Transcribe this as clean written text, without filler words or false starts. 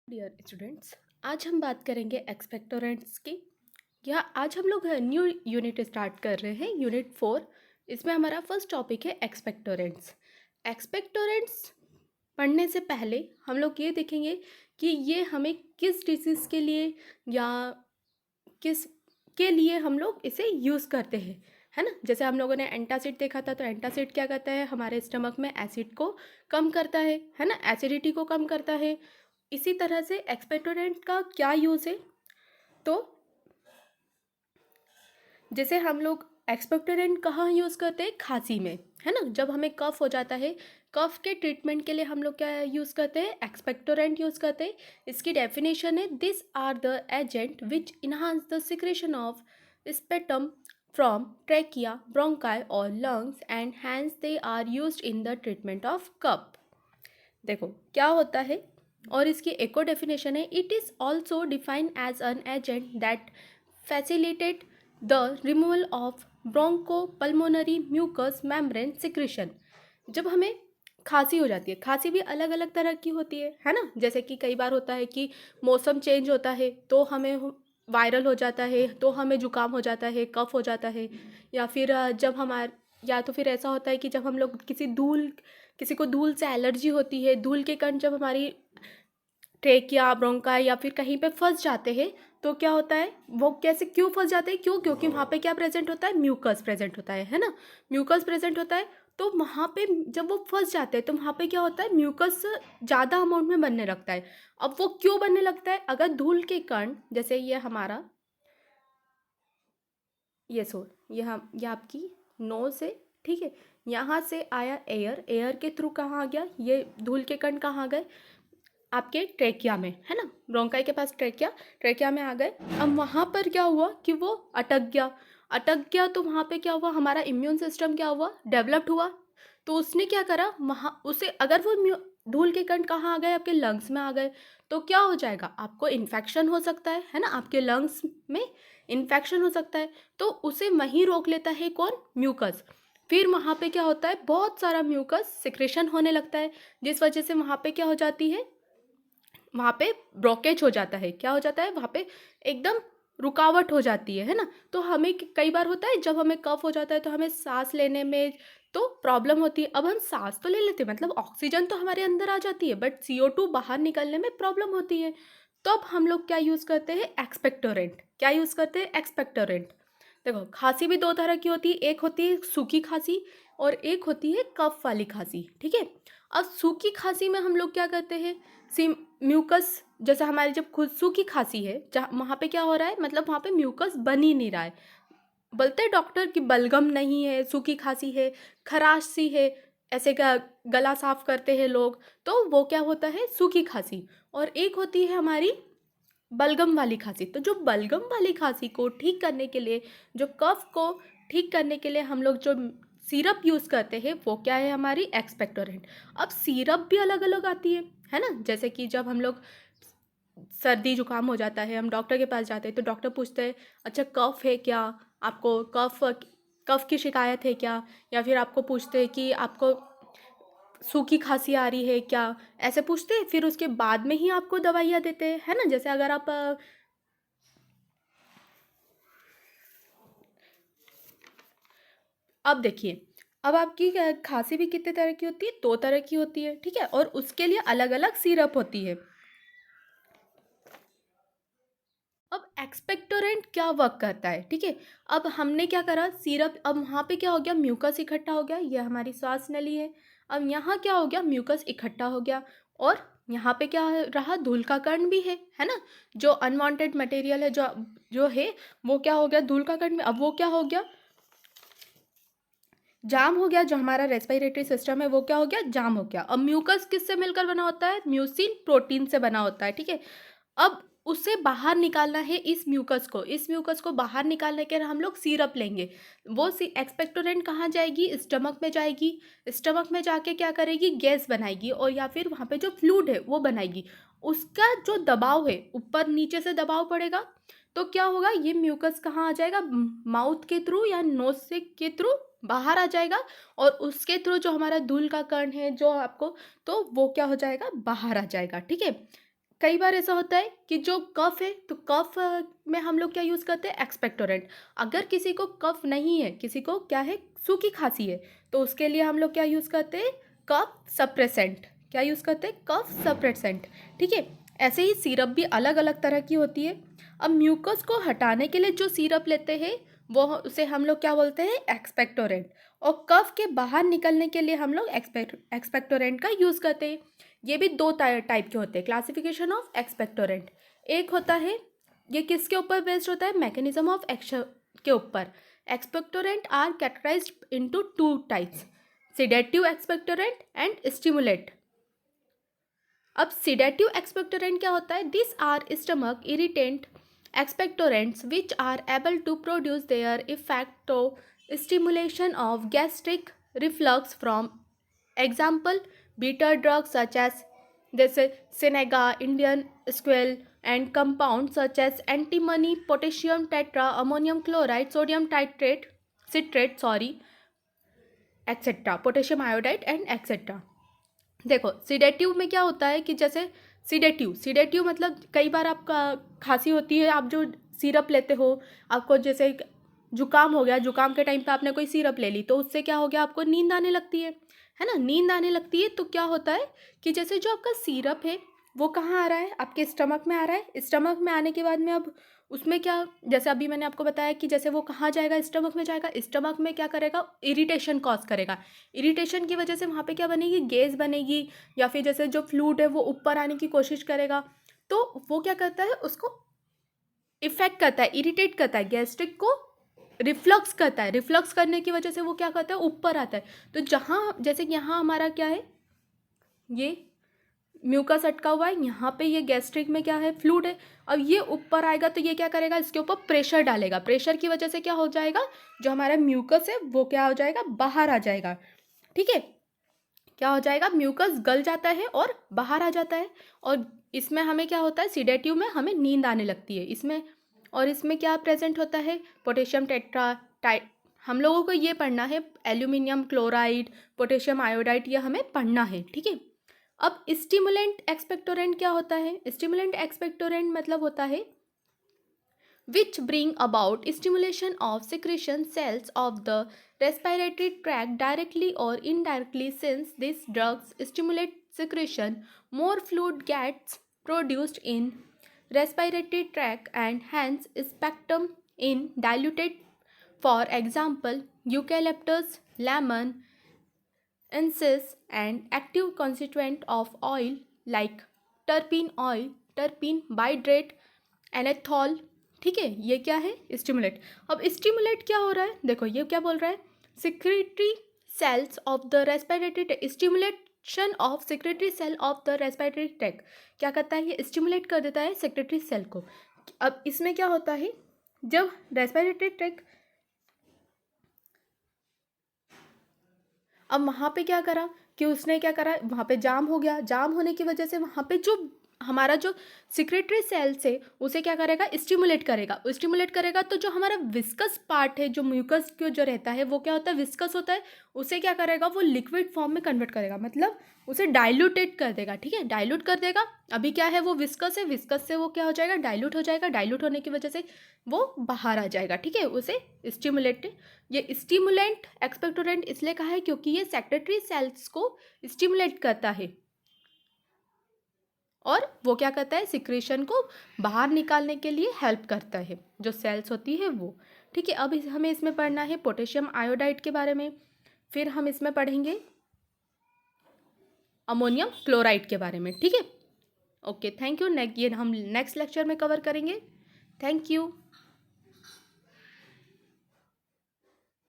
Dear students, आज हम बात करेंगे एक्सपेक्टोरेंट्स की। या आज हम लोग न्यू यूनिट स्टार्ट कर रहे हैं, यूनिट 4। इसमें हमारा फर्स्ट टॉपिक है एक्सपेक्टोरेंट्स। एक्सपेक्टोरेंट्स पढ़ने से पहले हम लोग ये देखेंगे कि ये हमें किस डिसीज़ के लिए या किस के लिए हम लोग इसे यूज़ करते हैं, है ना। जैसे हम लोगों ने एंटासिड देखा था, तो एंटासिड क्या करता है, हमारे स्टमक में एसिड को कम करता है ना, एसिडिटी को कम करता है। इसी तरह से एक्सपेक्टोरेंट का क्या यूज़ है, तो जैसे हम लोग एक्सपेक्टोरेंट कहाँ यूज़ करते हैं, खांसी में, है ना। जब हमें कफ हो जाता है, कफ के ट्रीटमेंट के लिए हम लोग क्या यूज़ करते हैं, एक्सपेक्टोरेंट यूज़ करते हैं। इसकी डेफिनेशन है, this are the agent which enhance the secretion of sputum from trachea, bronchi और lungs and hence they are used in the treatment of cough. देखो क्या होता है, और इसकी एको डेफिनेशन है, it is also defined as an agent that facilitate the removal of bronchopulmonary mucus membrane secretion. जब हमें खांसी हो जाती है, खांसी भी अलग अलग तरह की होती है ना। जैसे कि कई बार होता है कि मौसम चेंज होता है तो हमें वायरल हो जाता है, तो हमें जुकाम हो जाता है, कफ हो जाता है। या फिर जब हमारे, या तो फिर ऐसा होता है कि जब हम लोग किसी को धूल से एलर्जी होती है, धूल के कण जब हमारी ट्रेकिया, ब्रोंकाई या फिर कहीं पे फंस जाते हैं, तो क्या होता है, वो कैसे क्यों फंस जाते हैं, क्योंकि वहाँ पे क्या प्रेजेंट होता है, म्यूकस प्रेजेंट होता है ना। म्यूकस प्रेजेंट होता है, तो वहाँ पे जब वो फंस जाते हैं तो वहाँ पे क्या होता है, म्यूकस ज़्यादा अमाउंट में बनने लगता है। अब वो क्यों बनने लगता है, अगर धूल के कण, जैसे ये हमारा, ये आपकी नोज है, ठीक है। यहाँ से आया एयर, एयर के थ्रू कहाँ आ गया, ये धूल के कण कहाँ आ गए, आपके ट्रेकिया में, है ना। ब्रोंकाई के पास ट्रेकिया, ट्रेकिया में आ गए। अब वहाँ पर क्या हुआ कि वो अटक गया तो वहाँ पे क्या हुआ, हमारा इम्यून सिस्टम क्या हुआ, डेवलप्ड हुआ। तो उसने क्या करा, वहाँ उसे अगर वो धूल के कण कहाँ आ गए, आपके लंग्स में आ गए, तो क्या हो जाएगा, आपको इन्फेक्शन हो सकता है ना, आपके लंग्स में इन्फेक्शन हो सकता है। तो उसे वहीं रोक लेता है कौन, म्यूकस। फिर वहाँ पे क्या होता है, बहुत सारा म्यूकस सिक्रेशन होने लगता है, जिस वजह से वहाँ पे क्या हो जाती है, वहाँ पे ब्लॉकेज हो जाता है, क्या हो जाता है वहाँ पे, एकदम रुकावट हो जाती है ना। तो हमें कई बार होता है, जब हमें कफ हो जाता है तो हमें सांस लेने में तो प्रॉब्लम होती है। अब हम सांस तो ले लेते हैं, मतलब ऑक्सीजन तो हमारे अंदर आ जाती है, बट CO2 बाहर निकलने में प्रॉब्लम होती है। तो अब हम लोग क्या यूज़ करते हैं, एक्सपेक्टोरेंट। क्या यूज़ करते हैं, एक्सपेक्टोरेंट। देखो खांसी भी दो तरह की होती है, एक होती है सूखी खांसी और एक होती है कफ वाली खांसी, ठीक है। अब सूखी खांसी में हम लोग क्या करते हैं, सिम म्यूकस, जैसे हमारी जब खुद सूखी खांसी है, जहाँ वहाँ पे क्या हो रहा है, मतलब वहाँ पे म्यूकस बन ही नहीं रहा है। बोलते हैं डॉक्टर कि बलगम नहीं है, सूखी खांसी है, खराश सी है, ऐसे का गला साफ करते हैं लोग, तो वो क्या होता है, सूखी खांसी। और एक होती है हमारी बलगम वाली खांसी। तो जो बलगम वाली खांसी को ठीक करने के लिए, जो कफ को ठीक करने के लिए हम लोग जो सिरप यूज़ करते हैं, वो क्या है, हमारी एक्सपेक्टोरेंट। अब सिरप भी अलग अलग आती है ना। जैसे कि जब हम लोग सर्दी जुकाम हो जाता है, हम डॉक्टर के पास जाते हैं, तो डॉक्टर पूछते हैं, अच्छा कफ है क्या, आपको कफ की शिकायत है क्या, या फिर आपको पूछते हैं कि आपको सूखी खांसी आ रही है क्या, ऐसे पूछते हैं। फिर उसके बाद में ही आपको दवाइयाँ देते हैं, है ना। जैसे अगर आप अब देखिए, अब आपकी खांसी भी कितने तरह की होती है, दो तरह की होती है, ठीक है। और उसके लिए अलग अलग सिरप होती है। अब एक्सपेक्टोरेंट क्या वर्क करता है, ठीक है। अब हमने क्या करा, सिरप, अब वहाँ पे क्या हो गया, म्यूकस इकट्ठा हो गया, ये हमारी श्वास नली है। अब यहाँ क्या हो गया, म्यूकस इकट्ठा हो गया, और यहाँ पे क्या रहा, धूल का कण भी है ना। जो अनवांटेड मटेरियल है, जो जो है, वो क्या हो गया, धूल का कण में। अब वो क्या हो गया, जाम हो गया, जो हमारा रेस्पिरेटरी सिस्टम है वो क्या हो गया, जाम हो गया। अब म्यूकस किससे मिलकर बना होता है, म्यूसिन प्रोटीन से बना होता है, ठीक है। अब उसे बाहर निकालना है, इस म्यूकस को बाहर निकालने के लिए हम लोग सिरप लेंगे। वो एक्सपेक्टोरेंट कहाँ जाएगी, स्टमक में जाएगी। स्टमक में जाके क्या करेगी, गैस बनाएगी, और या फिर वहाँ पे जो फ्लूइड है वो बनाएगी। उसका जो दबाव है, ऊपर नीचे से दबाव पड़ेगा, तो क्या होगा, ये म्यूकस कहाँ आ जाएगा, माउथ के थ्रू या नोज से के थ्रू बाहर आ जाएगा। और उसके थ्रू जो हमारा धूल का कण है, जो आपको, तो वो क्या हो जाएगा, बाहर आ जाएगा, ठीक है। कई बार ऐसा होता है कि जो कफ है तो कफ में हम लोग क्या यूज़ करते हैं, एक्सपेक्टोरेंट। अगर किसी को कफ नहीं है, किसी को क्या है, सूखी खांसी है, तो उसके लिए हम लोग क्या यूज़ करते हैं, कफ सप्रेसेंट। क्या यूज़ करते हैं, कफ सप्रेसेंट। ठीक है, ऐसे ही सिरप भी अलग अलग तरह की होती है। अब म्यूकस को हटाने के लिए जो सिरप लेते हैं वो उसे हम लोग क्या बोलते हैं, एक्सपेक्टोरेंट। और कफ के बाहर निकलने के लिए हम लोग एक्सपेक्टोरेंट का यूज़ करते हैं। ये भी दो टाइप के होते हैं, क्लासिफिकेशन ऑफ एक्सपेक्टोरेंट। एक होता है, ये किसके ऊपर बेस्ड होता है, मैकेनिज्म ऑफ एक्शन के ऊपर। Expectorant are categorized into two types, sedative expectorant and stimulate. अब सिडेटिव एक्सपेक्टोरेंट क्या होता है, this are stomach irritant expectorants which are able to produce their effect of stimulation of gastric reflux from example bitter drugs such as this Seneca, Indian squil, and compounds such as antimony, potassium tetra, ammonium chloride, sodium citrate, etc. potassium iodide and etc. देखो sedative में क्या होता है कि जैसे sedative मतलब कई बार आपका खांसी होती है, आप जो सिरप लेते हो, आपको जैसे जुकाम हो गया, जुकाम के टाइम पे आपने कोई सिरप ले ली तो उससे क्या हो गया, आपको नींद आने लगती है ना, नींद आने लगती है। तो क्या होता है कि जैसे जो आपका सिरप है वो कहाँ आ रहा है, आपके स्टमक में आ रहा है। स्टमक में आने के बाद में अब उसमें क्या, जैसे अभी मैंने आपको बताया कि जैसे वो कहाँ जाएगा, स्टमक में जाएगा। स्टमक में क्या करेगा, इरिटेशन कॉज करेगा। इरिटेशन की वजह से वहाँ पे क्या बनेगी, गैस बनेगी, या फिर जैसे जो फ्लूइड है वो ऊपर आने की कोशिश करेगा। तो वो क्या करता है, उसको इफेक्ट करता है, इरिटेट करता है, गैस्ट्रिक को रिफ्लक्स करता है। रिफ्लक्स करने की वजह से वो क्या करता है, ऊपर आता है। तो जहाँ जैसे यहाँ हमारा क्या है, ये म्यूकस अटका हुआ है, यहाँ पे ये गैस्ट्रिक में क्या है, फ्लूइड है। अब ये ऊपर आएगा तो ये क्या करेगा, इसके ऊपर प्रेशर डालेगा। प्रेशर की वजह से क्या हो जाएगा, जो हमारा म्यूकस है वो क्या हो जाएगा, बाहर आ जाएगा। ठीक है, क्या हो जाएगा, म्यूकस गल जाता है और बाहर आ जाता है। और इसमें हमें क्या होता है, सिडेटिव में हमें नींद आने लगती है इसमें। और इसमें क्या प्रेजेंट होता है, पोटेशियम टेट्रा हम लोगों को ये पढ़ना है, एल्यूमिनियम क्लोराइड, पोटेशियम आयोडाइड, ये हमें पढ़ना है। ठीक है, अब स्टिमुलेंट एक्सपेक्टोरेंट क्या होता है, स्टिमुलेंट एक्सपेक्टोरेंट मतलब होता है which bring about stimulation of secretion cells of the respiratory tract directly or indirectly. Since these drugs stimulate secretion, more fluid gets produced in respiratory tract and hence sputum in diluted. For example, eucalyptus, lemon, incense, and active constituent of oil like terpene bihydrate, एनेथॉल। ठीक है, ये क्या है, stimulate. अब stimulate क्या हो रहा है, देखो ये क्या बोल रहा है, secretory cells of the respiratory tract, stimulation of secretory cell of the respiratory tract. क्या करता है, ये स्टिमुलेट कर देता है सेक्रेटरी सेल को। अब इसमें क्या होता है, जब रेस्पिरेटरी ट्रैक्ट, अब वहाँ पे क्या करा कि उसने क्या करा, वहाँ पे जाम हो गया। जाम होने की वजह से वहाँ पे जो हमारा जो सिक्रेटरी सेल्स है उसे क्या करेगा, स्टिमुलेट करेगा। स्टिमुलेट करेगा तो जो हमारा विस्कस पार्ट है, जो म्यूकस को जो रहता है वो क्या होता है, विस्कस होता है, उसे क्या करेगा, वो लिक्विड फॉर्म में कन्वर्ट करेगा, मतलब उसे डाइल्यूटेट कर देगा। ठीक है, डाइल्यूट कर देगा। अभी क्या है, वो विस्कस है, विस्कस से वो क्या हो जाएगा, डाइल्यूट हो जाएगा। डाइल्यूट होने की वजह से वो बाहर आ जाएगा। ठीक है, उसे स्टिमुलेट, ये स्टिमुलेंट एक्सपेक्टोरेंट इसलिए कहा है क्योंकि ये सेक्रेटरी सेल्स को स्टिमुलेट करता है और वो क्या करता है, सिक्रेशन को बाहर निकालने के लिए हेल्प करता है, जो सेल्स होती है वो। ठीक है, अब हमें इसमें पढ़ना है पोटेशियम आयोडाइड के बारे में, फिर हम इसमें पढ़ेंगे अमोनियम क्लोराइड के बारे में। ठीक है, ओके, थैंक यू। ये हम नेक्स्ट लेक्चर में कवर करेंगे। Thank you.